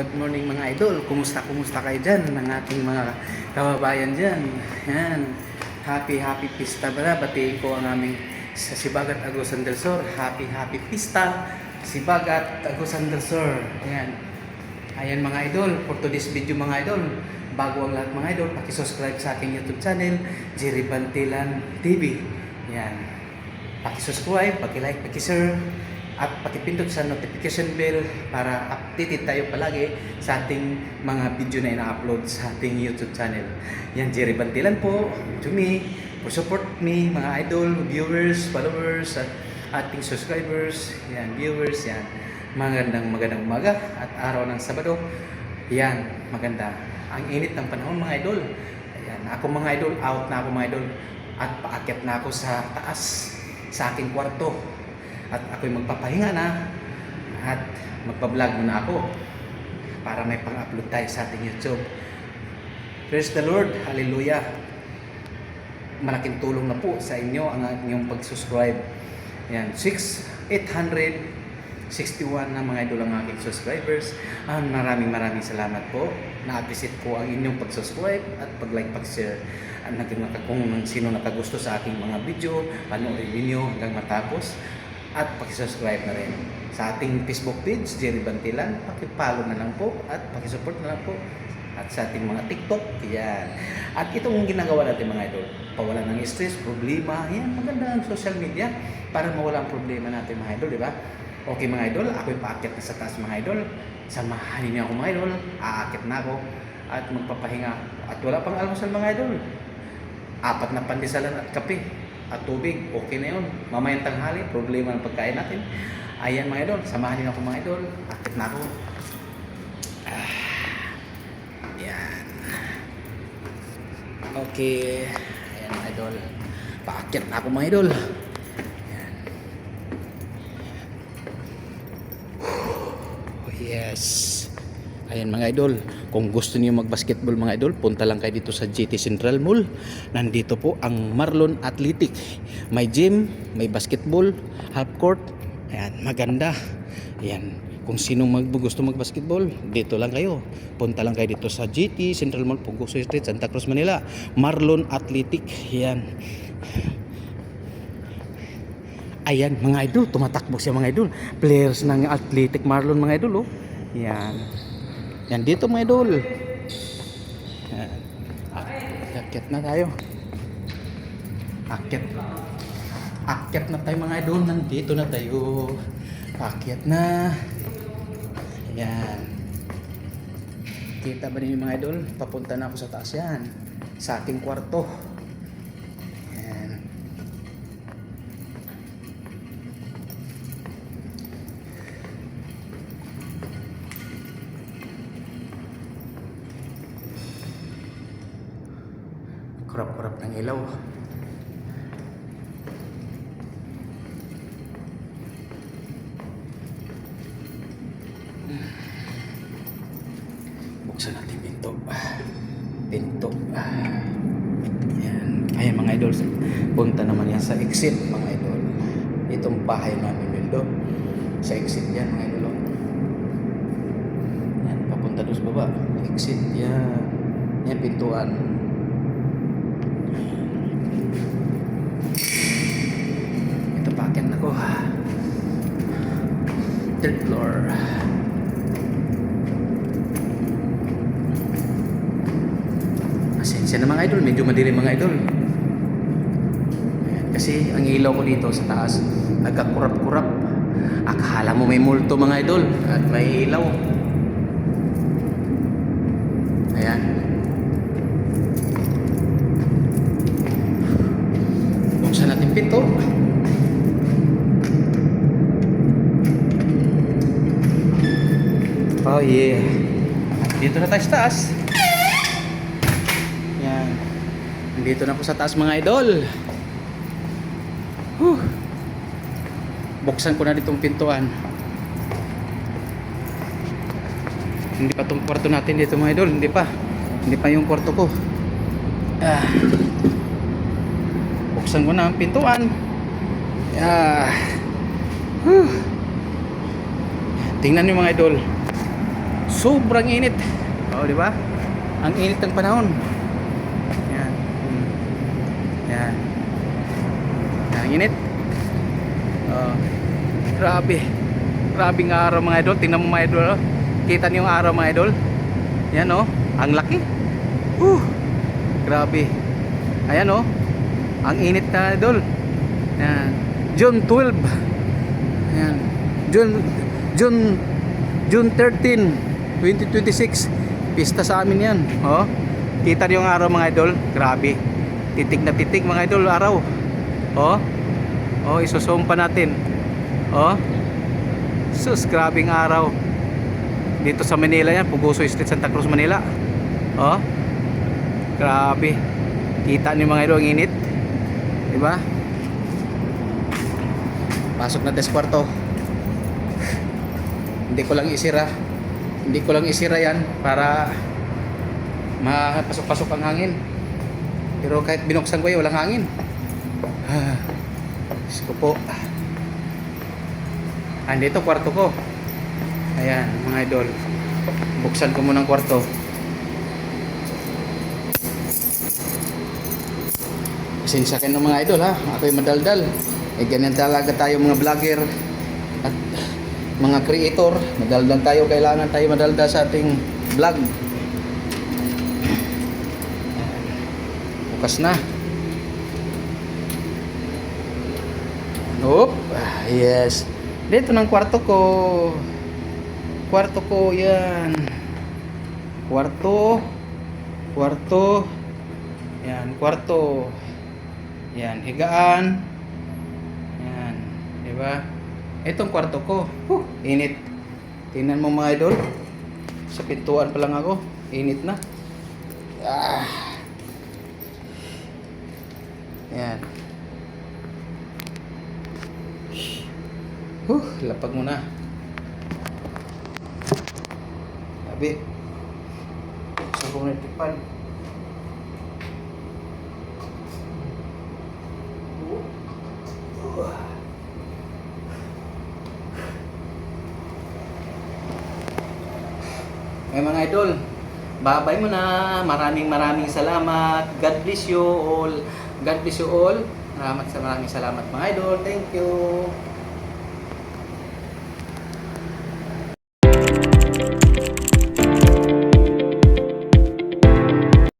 Good morning mga idol. Kumusta kayo dyan ng ating mga kababayan dyan. Yan. Happy pista pala. Batiin ko ang aming sa Sibagat Agusan del Sur. Happy pista. Sibagat Agusan del Sur. Ayan. Ayan mga idol. For today's video mga idol. Bago ang lahat mga idol, pakisubscribe sa aking YouTube channel, Jerry Bantilan TV. Yan. Pakisubscribe, pakilike, pakishare, at pakipindot sa notification bell para updated tayo palagi sa ating mga video na ina-upload sa ating YouTube channel. Yan, Jerry Bantilan po, to me, for support me, mga idol, viewers, followers, at ating subscribers, yan, viewers, yan. Magandang umaga at araw ng Sabado. Yan, maganda. Ang init ng panahon mga idol. Ayan, ako mga idol, out na ako mga idol. At paakyat na ako sa taas sa aking kwarto. At ako'y magpapahinga na at magpa-vlog muna ako para may pang-upload tayo sa ating YouTube. Praise the Lord, hallelujah. Malaking tulong na po sa inyo ang inyong pag-subscribe. Yan, 861 na mga idol ang aking subscribers. Maraming salamat po. Na-appreciate ko ang inyong pag-subscribe at pag-like, pag-share. Kung sino nakagusto sa aking mga video, panoorin niyo hanggang matapos. At pakisubscribe na rin sa ating Facebook page, Jerry Bantilan. Pakipollow na lang po at pakisupport na lang po. At sa ating mga TikTok, yan. At itong ginagawa natin mga idol, pawalan ng stress, problema, yan, maganda ang social media para mawala ang problema natin mga idol, di ba? Okay mga idol, ako'y paakyat na sa taas mga idol. Samahan niyo ako mga idol, aakyat na ako at magpapahinga. At wala pang almusal mga idol. 4 na pandesalan at kape at tubig, okay na yun. Mamayang tanghali, problema ng pagkain natin. Ayan mga idol, samahan niyo ako mga idol. Akit na ako. Yan. Okay. Ayan mga idol. Paakit na ako mga idol. Yan. Oh, yes. Ayan mga idol, kung gusto niyo mag-basketball mga idol, punta lang kayo dito sa GT Central Mall. Nandito po ang Marlon Athletic. May gym, may basketball, half court. Ayan, maganda. Ayan, kung sino gusto mag-basketball, dito lang kayo. Punta lang kayo dito sa GT Central Mall, Pugoso Street, Santa Cruz, Manila. Marlon Athletic. Ayan. Ayan mga idol, tumatakbo siya mga idol. Players ng Athletic Marlon mga idol, oh. Ayan. Yan dito mga idol. Akyat na tayo. Akyat na tayo mga idol. Nandito na tayo. Akyat na. Ayan. Kita ba ninyo mga idol? Papunta na ako sa taas yan. Sa aking kwarto. Ayan. Kurap-kurap ng ilaw. Buksan natin pinto. Ayan. Ayan mga idol. Punta naman yan sa exit mga idol. Itong bahay namin yun do. Sa exit yan mga idol. Yan. Papunta doon sa baba. Exit yan. Yan pintuan. Third floor. Asensya na mga idol, medyo madilim mga idol. Kasi ang ilaw ko dito sa taas, nagkakurap-kurap. Akala mo may multo mga idol at may ilaw. Ayan. Buksan natin pinto. Oh yeah. Dito na tayo sa taas. Yan. Dito na ako sa taas mga idol. Buksan ko na ditong pintuan. Hindi pa itong kwarto natin dito mga idol. Hindi pa yung kwarto ko. Buksan ko na ang pintuan. Tingnan niyo mga idol. Sobrang init. Oh, di ba? Ang init ng panahon. Yan. Yan. Yan, init. Oh. Grabe. Grabing araw mga idol. Tingnan mo mga idol. Oh. Kita niyo yung araw mga idol. Yan oh. Ang laki. Grabe. Ayan oh. Ang init na idol. Yan. June 12. Yan. June 13, 2026. Pista sa amin yan. Oh. Kita niyo yung araw mga idol. Grabe. Titik na titik mga idol araw. Oh. Oh, isusum pa natin. Oh. Sus, grabing araw. Dito sa Manila yan, Puguso Street, Santa Cruz, Manila. Oh. Grabe. Kita niyo mga idol ang init. 'Di ba? Pasok na sa kwarto. Hindi ko lang isira yan para mapasok-pasok ang hangin. Pero kahit binuksan ko walang hangin. Diyos ko po. Andito kwarto ko. Ayan mga idol. Buksan ko muna ang kwarto. Pasensya kayo ng mga idol ha. Ako'y madaldal. Ganyan talaga tayo mga vlogger at mga creator. Madaldal tayo. Kailangan tayo madaldal sa ating vlog. Bukas na. Oop. Yes. Dito ng kwarto ko. Kwarto ko yan. Kwarto. Yan, kwarto. Yan, higaan. Yan, di ba? Itong kwarto ko. Init. Tingnan mo mga idol. Sa pintuan pa lang ako. Init na. Yan. Lapag mo na. Sabi. Sa kong natipan. Mga idol, babay mo na. Maraming salamat. God bless you all. God bless you all. Maraming salamat mga idol. Thank you.